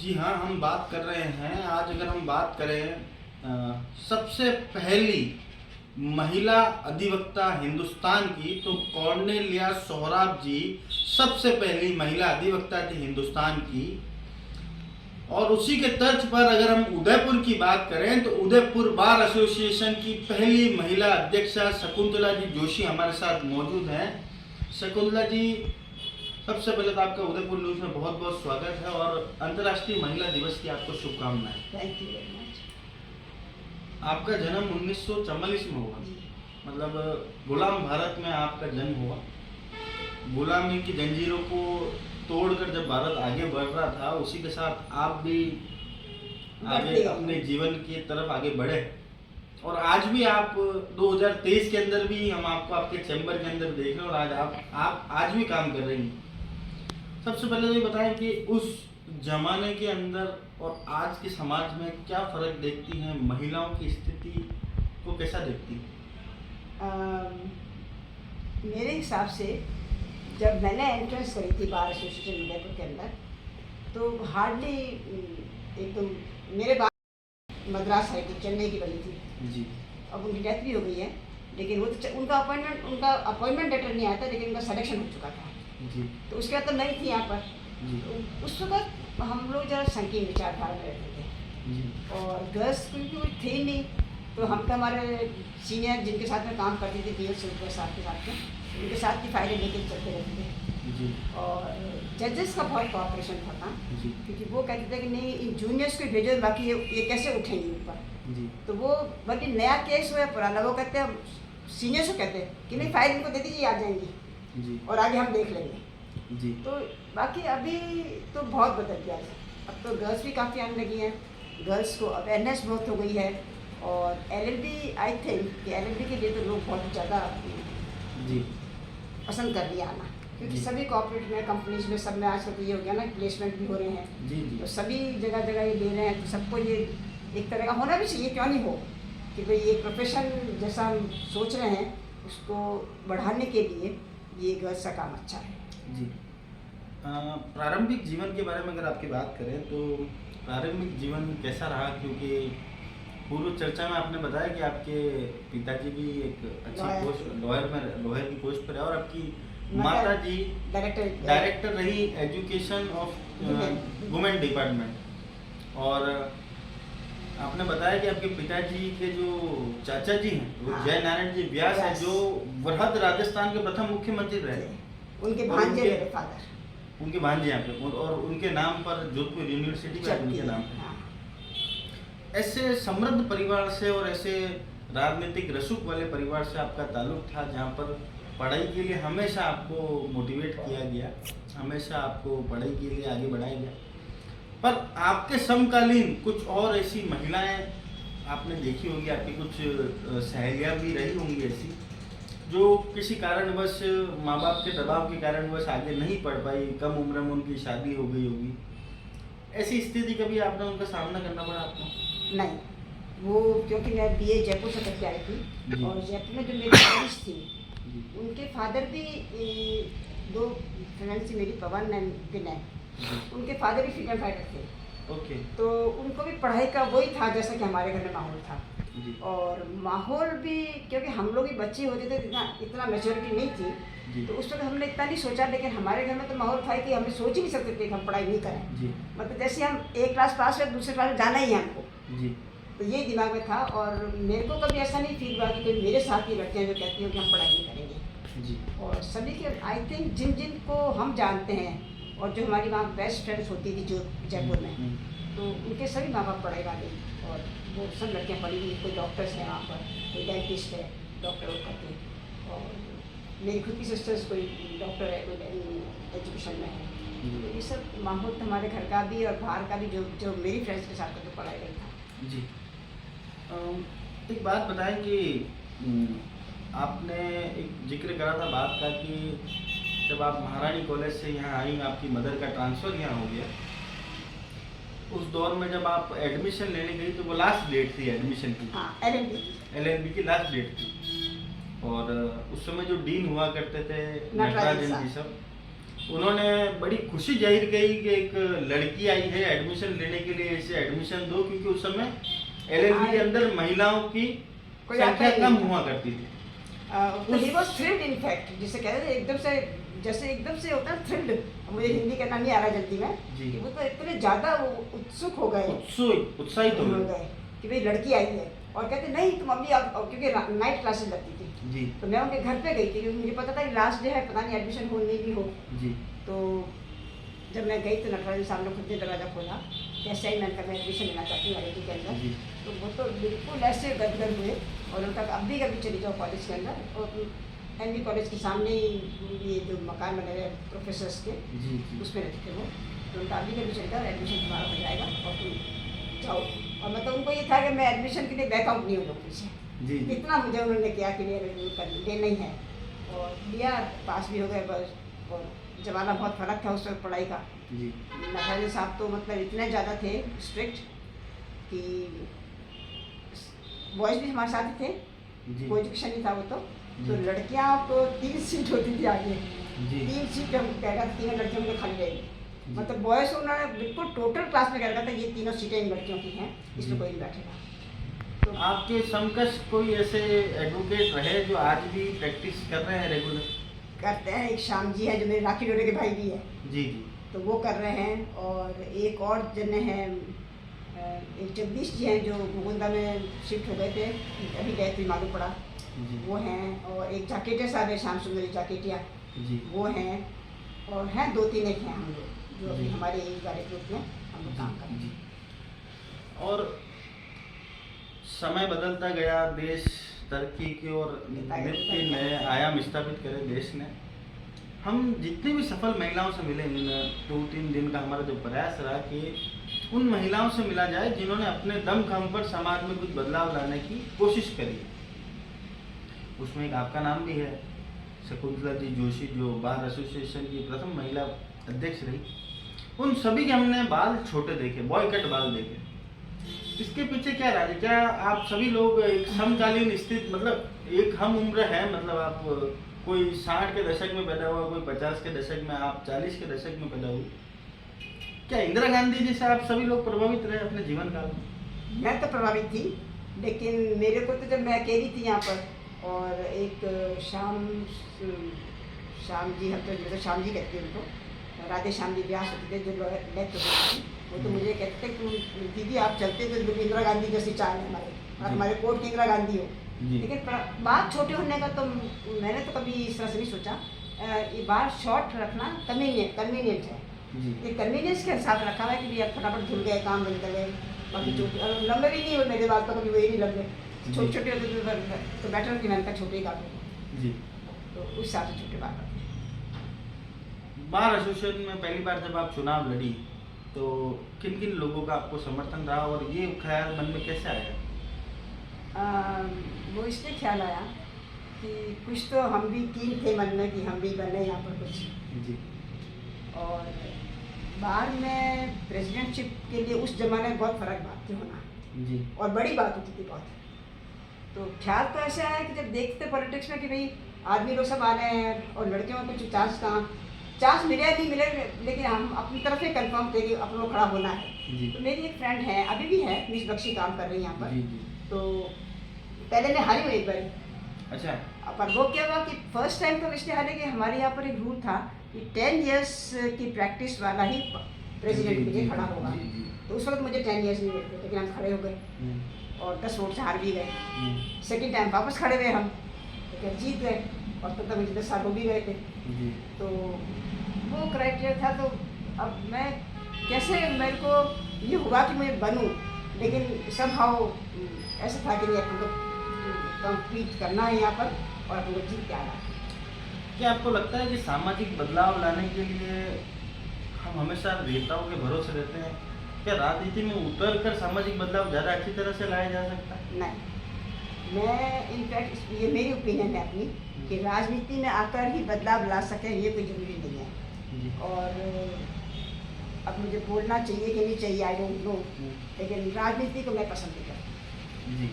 जी हाँ, हम बात कर रहे हैं आज अगर हम बात करें सबसे पहली महिला अधिवक्ता हिंदुस्तान की, तो कॉर्नेलिया सोहराब जी सबसे पहली महिला अधिवक्ता थी हिंदुस्तान की। और उसी के तर्ज पर अगर हम उदयपुर की बात करें तो उदयपुर बार एसोसिएशन की पहली महिला अध्यक्षा शकुंतला जी जोशी हमारे साथ मौजूद हैं। शकुंतला जी, सबसे पहले तो आपका उदयपुर न्यूज़ में बहुत बहुत स्वागत है और अंतर्राष्ट्रीय महिला दिवस की आपको शुभकामनाएं। Thank you very much. आपका जन्म 1944 में हुआ, मतलब गुलाम भारत में आपका जन्म हुआ। गुलामी की जंजीरों को तोड़कर जब भारत आगे बढ़ रहा था, उसी के साथ आप भी आगे अपने जीवन की तरफ आगे बढ़े। और आज भी आप 2023 के अंदर भी हम आपको आपके चैम्बर के अंदर देख रहे हैं और आज आप आज भी काम कर रही हैं। सबसे पहले तो ये बताएं कि उस जमाने के अंदर और आज के समाज में क्या फ़र्क देखती हैं, महिलाओं की स्थिति को कैसा देखती हैं? मेरे हिसाब से जब मैंने एंट्रेंस करी थी बार एसोसिएशन उदयपुर के अंदर, तो हार्डली एक तो मेरे बाद मद्रास हाई कोर्ट चेन्नई की बनी थी जी। अब उनकी डेथ भी हो गई है, लेकिन वो तो उनका अपॉइंटमेंट लेटर नहीं आया था, लेकिन उनका सिलेक्शन हो चुका था जी। तो उसके बाद तो नहीं थी यहाँ पर जी। तो उस वक्त हम लोग ज़रा संकीर्ण विचारधारा में रहते थे जी। और गर्ल्स क्योंकि कोई थे नहीं, तो हम तो हमारे सीनियर जिनके साथ में काम करते थे DL सुपर साहब के साथ में, उनके साथ की फाइलें लेके चलते रहते थे। जी। और जजेस का बहुत कॉपरेशन था जी। क्योंकि वो कहते थे कि नहीं इन जूनियर्स को भेजो, बाकी ये कैसे उठेंगे ऊपर। जी। तो वो बल्कि नया केस हो या पुराना, वो कहते हैं सीनियर्स को कहते हैं कि नहीं फाइल इनको दे दीजिए, आ जाएंगी जी। और आगे हम देख लेंगे। जी। तो बाकी अभी तो बहुत बदल गया है, अब तो गर्ल्स भी काफ़ी आने लगी हैं, गर्ल्स को अवेयरनेस बहुत हो गई है। और LLB आई थिंक कि LLB के लिए तो लोग बहुत ज़्यादा जी पसंद कर रही है आना, क्योंकि सभी कॉर्पोरेट में कंपनीज में सब में आजकल तो ये हो गया ना, प्लेसमेंट भी हो रहे हैं। जी। जी। तो सभी जगह जगह ये दे रहे हैं, तो सबको ये एक तरह का होना भी चाहिए, क्यों नहीं हो, कि भाई ये प्रोफेशन जैसा हम सोच रहे हैं उसको बढ़ाने के लिए ये गर्ल्स का काम अच्छा है। जी। प्रारंभिक जीवन के बारे में अगर आपकी बात करें तो प्रारंभिक जीवन कैसा रहा, क्योंकि पूर्व चर्चा में आपने बताया कि आपके पिताजी भी एक अच्छी पोस्ट लॉयर की पोस्ट पर है और आपकी माता जी डायरेक्टर रही एजुकेशन ऑफ वुमेन डिपार्टमेंट। और आपने बताया कि आपके पिताजी के जो चाचा जी हैं वो जय नारायण जी व्यास हैं, जो वरहद राजस्थान के प्रथम मुख्यमंत्री रहे। उनके भांजे मेरे फादर, उनके भांजे यहाँ पे, और उनके नाम पर जोधपुर यूनिवर्सिटी भी उनके नाम पे। ऐसे समृद्ध परिवार से और ऐसे राजनीतिक रसूख वाले परिवार से आपका ताल्लुक था, जहाँ पर पढ़ाई के लिए हमेशा आपको मोटिवेट किया गया, हमेशा आपको पढ़ाई के लिए आगे बढ़ाया गया। पर आपके समकालीन कुछ और ऐसी महिलाएं आपने देखी होंगी, आपकी कुछ सहेलियां भी रही होंगी ऐसी, जो किसी कारणवश माँ बाप के दबाव के कारणवश आगे नहीं पढ़ पाई, कम उम्र में उनकी शादी हो गई होगी। ऐसी स्थिति कभी आपने उनका सामना करना पड़ा आपको? नहीं, वो क्योंकि मैं BA जयपुर से करके आई थी और जयपुर में जो मेरी फ्रेंड्स थी उनके फादर भी दो फ्रेंड्स थी मेरी, पवन एंड विनय, उनके फादर भी फ्रीडम फाइटर थे। ओके। तो उनको भी पढ़ाई का वही था जैसा कि हमारे घर में माहौल था। और माहौल भी क्योंकि हम लोग ही बच्चे होते थे, इतना मैच्योरिटी नहीं थी, तो उस वक्त हमने इतना नहीं सोचा, लेकिन हमारे घर में तो माहौल था कि हम सोच ही नहीं सकते थे कि हम पढ़ाई नहीं करें। मतलब जैसे हम एक क्लास पास हुए दूसरे क्लास में जाना ही है हमको, तो ये दिमाग में था। और मेरे को कभी ऐसा नहीं फील हुआ कि कोई मेरे साथ ही लड़कियाँ जो कहती हो कि हम पढ़ाई नहीं करेंगे। और सभी के आई थिंक जिन जिन को हम जानते हैं और जो हमारी वहाँ बेस्ट फ्रेंड्स होती थी जो जयपुर में, तो उनके सभी माँ बाप पढ़ाई वाले और वो सब लड़कियाँ पढ़ी हुई, कोई डॉक्टर्स हैं वहाँ पर, कोई डेंटिस्ट है, डॉक्टर वो करते हैं। और मेरी खुद की सिस्टर्स कोई डॉक्टर है, कोई एजुकेशन में है। तो ये सब माहौल हमारे घर का भी और बाहर का भी जो मेरी फ्रेंड्स के साथ तो पढ़ाई रही था। जी। एक बात बताएं कि आपने एक जिक्र करा था बात का कि जब आप महारानी कॉलेज से यहाँ आई, आपकी मदर का ट्रांसफ़र यहाँ हो गया, उस दौर में जब आप एडमिशन लेने गई तो वो लास्ट डेट थी एडमिशन की। हाँ, LLB की लास्ट डेट थी। और उस समय जो डीन हुआ करते थे नटराजन जी सब, उन्होंने बड़ी खुशी जाहिर की कि एक लड़की आई है एडमिशन लेने के लिए, इसे एडमिशन दो, क्योंकि उस समय एलएलबी के अंदर महिलाओं की कोई संख्या आता ही कम नहीं था। हुआ करती थी। तो he was thrilled in fact, जिसे कहते थे एकदम से, जैसे एकदम से होता है थ्रिल्ड, मुझे हिंदी कहना नहीं आ रहा जल्दी में, जी। कि वो तो इतने ज़्यादा उत्सुक हो गए, उत्साहित हो गए कि भाई लड़की आई है, और कहते नहीं तुम अभी आप, क्योंकि नाइट क्लासेस लगती थी जी तो मैं उनके घर पे गई थी, क्योंकि मुझे पता था कि लास्ट डे है, पता नहीं एडमिशन हो नहीं भी हो। जी तो जब मैं गई तो नटराजन साहब ने खुद ने दरवाज़ा खोला, कैसे ही मैंने कहा मैं एडमिशन लेना चाहती हूँ आईआईटी के अंदर। जी। तो वो तो बिल्कुल ऐसे गदगद हुए, और उनका अभी कभी चली जाओ कॉलेज के अंदर, और एनवी कॉलेज के सामने ही ये जो मकान बने रहे प्रोफेसर्स के, जी जी उसमें रहते थे वो, तो उनका अभी कभी चल जाओ एडमिशन तुम्हारा हो जाएगा और तुम जाओ। और मतलब उनको ये था कि मैं एडमिशन के लिए बैकआउट नहीं हूँ लोगों से, जी जी इतना मुझे उन्होंने किया कि लेना ही है, और लिया, पास भी हो गए बस। और ज़माना बहुत फ़र्क था उस वक्त पढ़ाई का। जी नटराजन साहब तो मतलब इतने ज़्यादा थे स्ट्रिक्ट कि बॉयज़ भी हमारे साथ ही थे, जी कोई एजुकेशन नहीं था वो तो जी। लड़कियां तो 3 सीट होती थी आगे, जी 3 सीट हम कह रहा था 3 लड़कियों में खाली रहेगी, मतलब बॉयज़ उन्होंने बिल्कुल टोटल क्लास में कह रखा था ये तीनों सीटें इन लड़कियों की हैं, इसमें जी। कोई नहीं बैठेगा। तो आपके समकक्ष कोई ऐसे एडवोकेट रहे जो आज भी प्रैक्टिस कर रहे हैं रेगुलर? करते हैं, एक श्याम जी है जो मेरे राखी डोरे के भाई भी है, जी जी तो वो कर रहे हैं, और एक और जने हैं, एक जगदीश जी हैं जो मुकुंदा में शिफ्ट हो गए थे, अभी गए थे मालूम पड़ा, जी वो हैं, और एक जाकेटिया साहब है श्याम सुंदरी जाकेटिया, जी वो हैं, और हैं 2-3 एक हैं हम लोग जो अभी जी। हमारे एज वाले ग्रुप में हम लोग काम कर रहे हैं। जी। और समय बदलता गया, देश तरक्की की ओर नृत्य नए आयाम स्थापित करे देश ने। हम जितनी भी सफल महिलाओं से मिले इन 2-3 दिन का हमारा जो प्रयास रहा कि उन महिलाओं से मिला जाए जिन्होंने अपने दम खम पर समाज में कुछ बदलाव लाने की कोशिश करी। उसमें एक आपका नाम भी है, शकुंतला जी जोशी, जो बार एसोसिएशन की प्रथम महिला अध्यक्ष रही। उन सभी के हमने बाल छोटे देखे, बॉय कट बाल देखे। इसके पीछे क्या राज है? क्या आप सभी लोग एक समकालीन स्थिति, मतलब एक हम उम्र है, मतलब आप कोई 60 के दशक में पैदा हुआ, कोई 50 के दशक में, आप 40 के दशक में पैदा हुए। क्या इंदिरा गांधी जी से आप सभी लोग प्रभावित रहे अपने जीवन काल में? मैं तो प्रभावित थी, लेकिन मेरे को तो जब मैं अकेली थी यहाँ पर, और एक श्याम जी, हम तो श्याम जी कहते हैं उनको, राधे श्याम जी व्यास होते थे जो डेथ हो गई थी, वो तो मुझे कहते थे कि दीदी आप चलते तो बिल्कुल इंदिरा गांधी जैसी चाल है हमारे, और हमारे कोर्ट की इंदिरा गांधी हो। जी लेकिन बात छोटे होने का तो मैंने तो कभी इस तरह से नहीं सोचा, ये बात शॉर्ट रखना कन्वीनियंट है, जी ये कन्वीनियंस के हिसाब से रखा हुआ है कि भैया फटाफट धुल गए, काम बन गए, बाकी छोटे लंबे भी नहीं हुए मेरे बाल तो कभी वही नहीं लंबे, छोटे छोटे होते तो बेटर कि मैंने कहा छोटे ही काटो, जी। तो उस हिसाब से छोटे बाल काटे। बार एसोसिएशन में पहली बार जब आप चुनाव लड़ी तो किन किन लोगों का आपको समर्थन रहा और ये ख्याल मन में कैसे आया? वो इसलिए ख्याल आया कि कुछ तो हम भी कीन थे मन में कि हम भी बने यहाँ पर कुछ, जी और बाहर में प्रेसिडेंटशिप के लिए उस जमाने में बहुत फ़र्क बात थी होना, जी और बड़ी बात होती थी बहुत। तो ख्याल तो ऐसे आया कि जब देखते पॉलिटिक्स में कि भाई आदमी लोग सब आ रहे हैं और लड़कियों में कुछ चांस मिले या नहीं मिले, लेकिन हम अपनी तरफ से कंफर्म थे कि अपन लोग खड़ा होना है। जी तो मेरी एक फ्रेंड है, अभी भी है, मिस बख्शी काम कर रही है यहाँ पर, जी जी। तो पहले मैं हारी हूँ एक बार, अच्छा पर वो क्या हुआ कि फर्स्ट टाइम तो इसलिए हारे कि हमारे यहाँ पर एक रूल था कि 10 इयर्स की प्रैक्टिस वाला ही प्रेसिडेंट के लिए खड़ा होगा। जी जी। तो उस वक्त मुझे 10 इयर्स नहीं मिले थे, लेकिन हम खड़े हो गए और 10 वोट से हार भी गए। सेकेंड टाइम वापस खड़े हुए हम, तो फिर जीत गए, और तब तक मुझे 10 साल हो भी गए थे। जी तो वो क्राइटेरिया था। तो अब मैं कैसे, मेरे को ये हुआ कि मैं बनूं, लेकिन समहाउ ऐसा था कि नहीं, अपन को कम्पीट करना है यहाँ पर और अपन को जीत के आना है। क्या आपको लगता है कि सामाजिक बदलाव लाने के लिए हम हमेशा नेताओं के भरोसे रहते हैं? क्या राजनीति में उतर कर सामाजिक बदलाव ज़्यादा अच्छी तरह से लाया जा सकता है? नहीं, मैं इनफैक्ट ये मेरी ओपिनियन है अपनी कि राजनीति में आकर ही बदलाव ला सके ये कोई ज़रूरी नहीं है। जी और अब मुझे बोलना चाहिए कि नहीं चाहिए, आई डोंट नो, लेकिन राजनीति को मैं पसंद नहीं करती, जी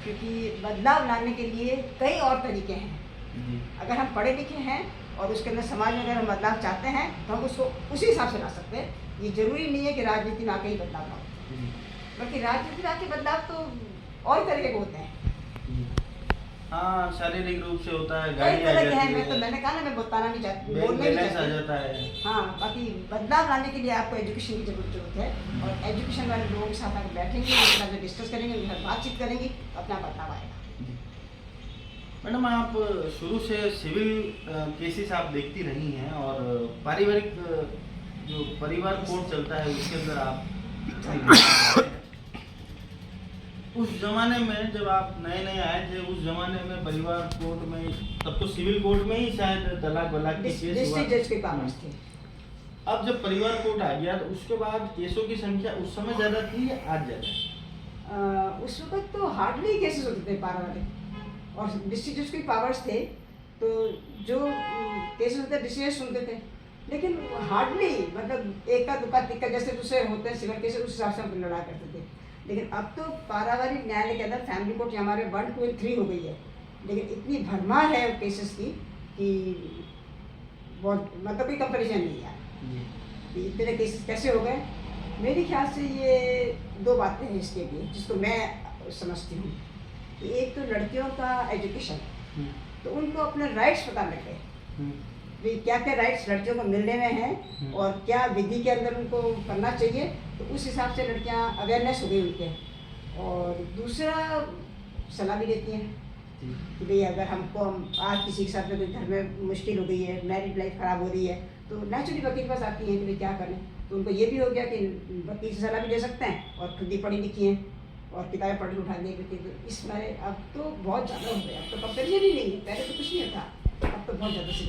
क्योंकि बदलाव लाने के लिए कई और तरीके हैं। जी अगर हम पढ़े लिखे हैं और उसके अंदर समाज में अगर हम बदलाव चाहते हैं तो हम उसको उसी हिसाब से ला सकते हैं। ये जरूरी नहीं है कि राजनीति में आके ही बदलाव लाओ, बल्कि राजनीति में आके बदलाव तो और तरीके के होते हैं। हाँ, शारीरिक रूप से होता है, कई गाड़ी आ तरह के हैं, जाती मैं तो है, मैंने कहा ना, मैं बताना नहीं चाहती, बैंक बोलना नहीं बैलेंस आ चाहती। जाता है। हाँ, बाकी बदलाव लाने के लिए आपको एजुकेशन की जरूरत है, और एजुकेशन वाले लोगों के साथ आकर बैठेंगे, उनके साथ डिस्कस करेंगे, उनके साथ बातचीत करेंगे, तो अपना बदलाव आएगा। मैडम, आप शुरू से सिविल केसेस आप देखती रही हैं, और पारिवारिक जो परिवार कोर्ट चलता है उसके अंदर आप उस जमाने में जब आप नए नए आए थे, उस जमाने में परिवार कोर्ट में, तब तो सिविल कोर्ट में ही शायद तलाक वलाक के केस हुआ। डिस्ट्रिक्ट जज के पास थे। अब जब परिवार कोर्ट आ गया तो उसके बाद केसों की संख्या उस समय ज़्यादा थी या आज ज़्यादा? उस वक्त तो हार्डली केसेस होते थे पारिवारिक, और डिस्ट्रिक्ट जज के पावर्स थे, तो जो केसेस होते डिसीजन सुनते थे, लेकिन हार्डली, मतलब एक का दुक्का तिक्का जैसे दूसरे होते हैं सिविल केसेस, उस हिसाब से हम लड़ा करते थे। लेकिन अब तो पारिवारिक न्यायालय के अंदर फैमिली कोर्ट हमारे 1, 2 और 3 हो गई है, लेकिन इतनी भरमार है केसेस की कि बहुत, मतलब कोई कंपैरिजन नहीं है। इतने केसेस कैसे हो गए? मेरे ख्याल से ये 2 बातें हैं इसके लिए, जिसको मैं समझती हूँ कि एक तो लड़कियों का एजुकेशन, तो उनको अपने राइट्स पता लग गए, क्या क्या राइट्स लड़कियों को मिलने में हैं और क्या विधि के अंदर उनको करना चाहिए, तो उस हिसाब से लड़कियां अवेयरनेस हो गई उनके। और दूसरा, सलाह भी देती हैं कि भाई अगर हमको आज किसी के साथ में घर में मुश्किल हो गई है, मैरिड लाइफ ख़राब हो रही है, तो नेचुरली वकील के पास आती हैं कि भाई क्या करें। तो उनको ये भी हो गया कि वकील से सलाह भी ले सकते हैं, और खुद ही पढ़ी लिखी हैं और किताबें पढ़ के उठा देंगे। तो इस बारे अब तो बहुत ज़्यादा हो गया, अब तो कंपेरिजन ही नहीं है, पहले तो कुछ नहीं था, अब तो बहुत ज़्यादा से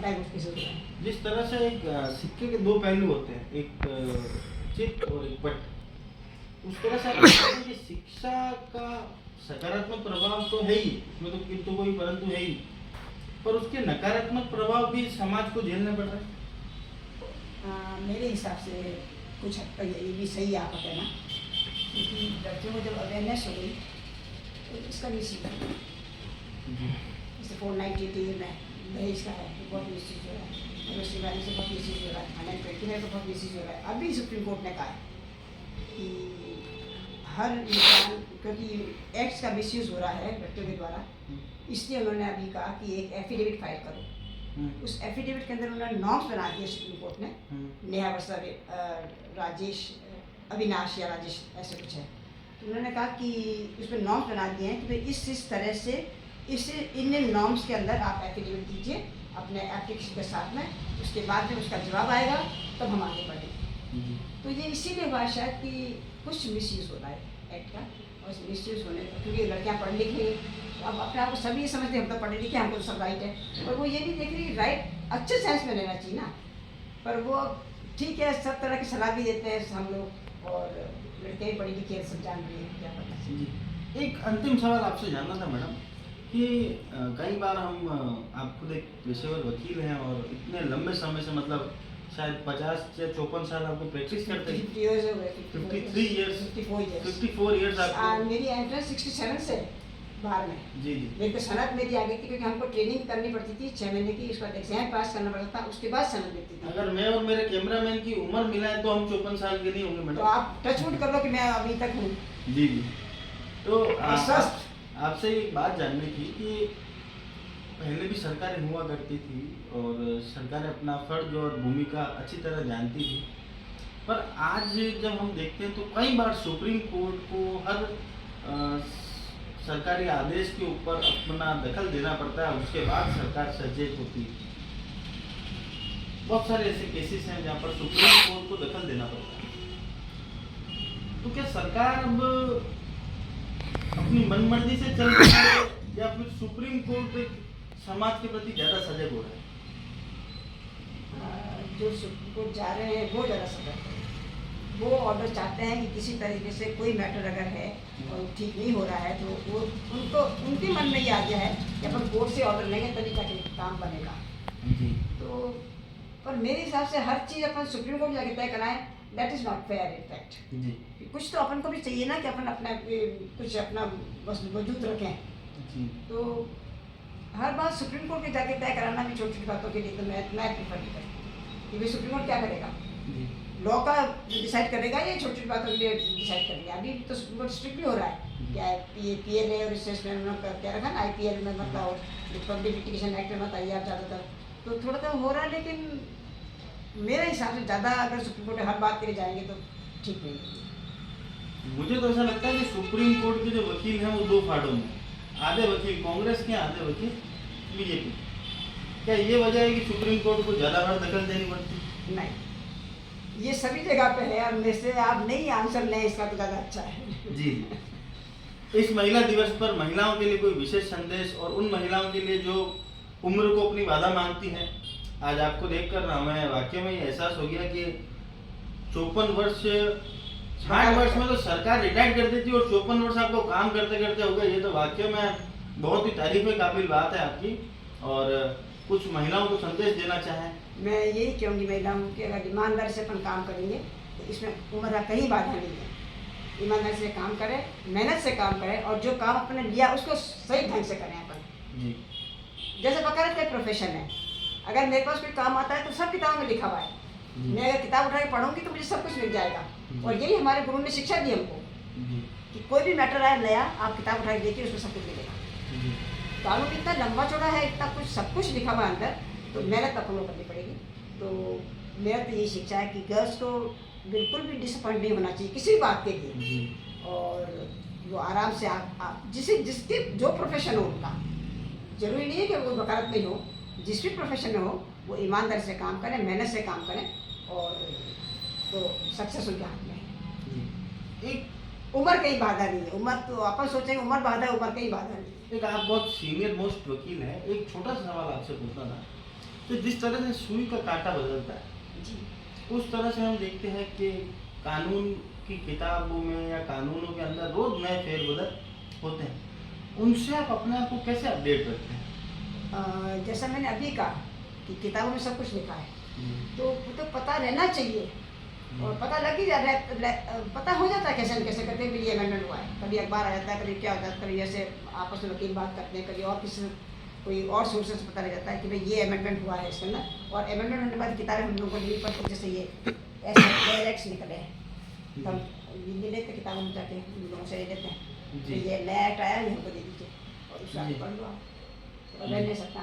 डाइवोर्स केसेस हो रहे हैं। जिस तरह से एक सिक्के के 2 पहलू होते हैं, एक चित और एक पट, उस तरह से आप कहते हैं कि शिक्षा का सकारात्मक प्रभाव तो है ही, उसमें तो किंतु तो कोई परंतु है ही, पर उसके नकारात्मक प्रभाव भी समाज को झेलना पड़ रहा है। मेरे हिसाब से कुछ हद तक ये भी सही है आपका कहना, क्योंकि लड़कियों को जब अवेयरनेस हो गई तो इसका भी सीखा, जैसे 490 में दहेज का है, तो बहुत मिसयूज हो रहा है, यूनिवर्सिटी वाले से बहुत मिसयूज हो रहा है, 120 में तो बहुत मिसयूज हो रहा है। अभी सुप्रीम कोर्ट ने कहा है कि हर इंसान, क्योंकि एक्ट्स का मिसयूज हो रहा है लड़कियों के द्वारा, इसलिए उन्होंने अभी कहा कि एक एफिडेविट फाइल करो। उस एफिडेविट के अंदर उन्होंने नॉर्म्स बना दिए सुप्रीम कोर्ट ने, नेहा वर्षा राजेश अविनाश या राजेश ऐसे कुछ है, तो उन्होंने कहा कि उसमें नॉर्म्स बना दिए हैं कि भाई इस तरह से इन नॉर्म्स के अंदर आप एफिडेविट दीजिए अपने एप्लीकेशन के साथ में, उसके बाद जब उसका जवाब आएगा तब हम आगे बढ़ेंगे। तो ये इसीलिए हुआ शायद कि कुछ मिसयूज हो रहा है एक्ट का, और मिसयूज होने का, क्योंकि लड़कियाँ पढ़ लिखी, अब अपने आप को सभी समझते हैं हम तो पढ़े लिखे, हमको तो सब राइट है, पर वो ये नहीं देख रही राइट अच्छे सेंस में लेना चाहिए ना। पर वो ठीक है, सब तरह की सलाह भी देते हैं हम लोग, और लड़कियाँ भी पढ़ी लिखी है, सब जान रही है क्या पता है। एक अंतिम सवाल आपसे जानना था मैडम कि कई बार हम, आप खुद एक पेशेवर वकील हैं और इतने लंबे समय से, मतलब शायद 50 या 54 साल आपको प्रैक्टिस करते हैं। 50 years हो गए, 53 years, 54 years आपको। मेरी एंट्रेंस 67 से बाहर में, जी जी, मेरे को सनद मेरी आ गई थी, क्योंकि हमको ट्रेनिंग करनी पड़ती थी 6 महीने की, उसके बाद एग्जाम पास करना पड़ता था, उसके बाद सनद देती थी। अगर मैं और मेरे कैमरामैन की उम्र मिलाए तो हम 54 साल के नहीं होंगे तो मैडम। आप टचवुड कर लो कि मैं अभी तक हूँ। जी जी, तो स्वस्थ। आपसे एक बात जाननी थी कि पहले भी सरकारें हुआ करती थी और सरकारें अपना फर्ज और भूमिका अच्छी तरह जानती थी, पर आज जब हम देखते हैं तो कई बार सुप्रीम कोर्ट को हर सरकारी आदेश के ऊपर अपना दखल देना पड़ता है, उसके बाद सरकार सचेत होती है। बहुत सारे ऐसे केसेस हैं जहाँ पर सुप्रीम कोर्ट को दखल देना पड़ता है। तो क्या सरकार अब अपनी मनमर्जी से चल रही है या फिर सुप्रीम कोर्ट समाज के प्रति ज़्यादा सजग हो रहा है? जो सुप्रीम कोर्ट जा रहे हैं वो ज़्यादा सतर्क है, वो ऑर्डर चाहते हैं कि किसी तरीके से कोई मैटर अगर है और ठीक नहीं हो रहा है, तो वो उनको उनके मन में ये आ गया है कि अपन कोर्ट से ऑर्डर लेंगे तभी जाके काम बनेगा। तो पर मेरे हिसाब से हर चीज़ अपन सुप्रीम कोर्ट जाके तय कराएं, that is not fair in fact. कुछ तो अपन को भी चाहिए ना कि अपन अपना कुछ अपना वजूद रखें। तो हर बात सुप्रीम कोर्ट के जाके तय कराना भी छोटी छोटी बातों के लिए तो मैं प्रीफर नहीं करती, क्योंकि सुप्रीम कोर्ट क्या करेगा, जी लॉ का डिसाइड करेगा या छोटी छोटी बातों के लिए डिसाइड करेगा। अभी तो सुप्रीम कोर्ट स्ट्रिक्टली हो रहा है, क्या PLA और स्टेट में उन्होंने क्या रखा ना, IPL में मतलब और पब्लिक लिटिगेशन एक्ट में मत आइए आप ज़्यादातर, तो थोड़ा सा हो रहा है। लेकिन मेरे हिसाब से ज़्यादा अगर सुप्रीम कोर्ट हर बात के लिए जाएंगे तो ठीक नहीं है। मुझे तो ऐसा लगता है कि सुप्रीम कोर्ट के जो वकील हैं वो दो फाड़ों में, आधे वकील कांग्रेस के, आधे वकील बीजेपी। क्या ये वजह है कि सुप्रीम कोर्ट को ज़्यादा बार दखल देनी पड़ती? नहीं, ये सभी जगह पे है, और मेरे से आप नहीं आंसर लें इसका तो ज़्यादा अच्छा है। जी। इस महिला दिवस पर महिलाओं के लिए कोई विशेष संदेश, और उन महिलाओं के लिए जो उम्र को अपनी बाधा मानती हैं? आज आपको देखकर हमें वाकई में ये एहसास हो गया कि 54 वर्ष, 60 वर्ष में तो सरकार रिटायर कर देती है और 54 वर्ष आपको काम करते करते हो गए। ये तो वाकई में बहुत ही तारीफ के काबिल बात है आपकी। और कुछ महिलाओं को संदेश देना चाहें? मैं यही कहूँगी महिलाओं कि अगर ईमानदारी से अपन काम करेंगे तो इसमें उम्र का कहीं बाधा नहीं है। ईमानदारी से काम करें, मेहनत से काम करें, और जो काम अपने लिया उसको सही ढंग से करें अपन। जी। जैसे वकालत का प्रोफेशन है, अगर मेरे पास कोई काम आता है तो सब किताबों में लिखा हुआ है, मैं अगर किताब उठा के पढ़ूंगी तो मुझे सब कुछ मिल जाएगा। और यही हमारे गुरु ने शिक्षा दी हमको कि कोई भी मैटर आए नया, आप किताब उठा के देखिए, उसमें सब कुछ मिलेगा। कानून इतना लंबा चौड़ा है, इतना कुछ सब कुछ लिखा हुआ अंदर, तो मेहनत अपन लोग करनी पड़ेगी। तो मेरा तो यही शिक्षा है कि गर्ल्स को बिल्कुल भी डिसअपॉइंट नहीं होना चाहिए किसी बात के लिए, और वो आराम से आप जिसके जो प्रोफेशन हो उनका, जरूरी नहीं है कि वो वकालत में हो, जिस भी प्रोफेशन में हो वो ईमानदारी से काम करें, मेहनत से काम करें, और तो सक्सेस उनके हाथ में है। एक उम्र कहीं बाधा नहीं है, उम्र तो अपन सोचेंगे उम्र बाधा है, उम्र कहीं बाधा नहीं है। एक आप बहुत सीनियर मोस्ट वकील हैं, एक छोटा सा सवाल आपसे पूछना था। तो जिस तरह से सुई का कांटा बदलता है जी, उस तरह से हम देखते हैं कि कानून की किताबों में या कानूनों के अंदर रोज नए फेरबदल होते हैं। उनसे आप अपने आप को कैसे अपडेट रखते हैं? जैसा मैंने अभी कहा कि किताबों में सब कुछ लिखा है, तो वो तो पता रहना चाहिए, और पता लग ही पता हो जाता है कैसे न कैसे करके भी ये अमेंडमेंट हुआ है। कभी अखबार आ जाता है, कभी क्या हो जाता है, कभी जैसे आपस में वकील बात करते हैं, कभी और किसी कोई और सोर्सेस से पता लग जाता है कि भाई ये अमेंडमेंट हुआ है इसके अंदर, और अमेंडमेंट होने के बाद किताबें हम लोगों को नहीं पढ़ते। जैसे ये ऐसे निकले हैं, तो हम ले लेते किताबों में जाके उन लोगों से ले लेते हैं, तो ये नया एक्ट आया, ये हमको दे दीजिए और उससे आगे पढ़ लो आप, तो रह नहीं सकता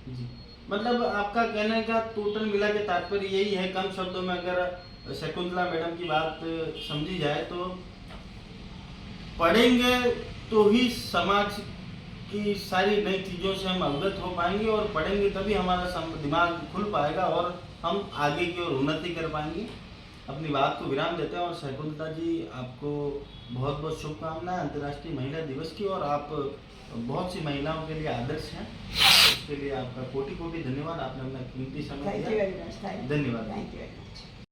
जी। मतलब आपका कहने का टोटल मिला के तात्पर्य यही है, कम शब्दों में अगर शकुंतला मैडम की बात समझी जाए तो पढ़ेंगे तो ही समाज की सारी नई चीज़ों से हम अवगत हो पाएंगे, और पढ़ेंगे तभी हमारा दिमाग खुल पाएगा और हम आगे की ओर उन्नति कर पाएंगे। अपनी बात को विराम देते हैं, और शकुंतला जी आपको बहुत बहुत शुभकामनाएं अंतर्राष्ट्रीय महिला दिवस की, और आप बहुत सी महिलाओं के लिए आदर्श हैं। उसके लिए आपका कोटि कोटि धन्यवाद, आपने अपना कीमती समय दिया। Thank you very much. धन्यवाद। Thank you very much.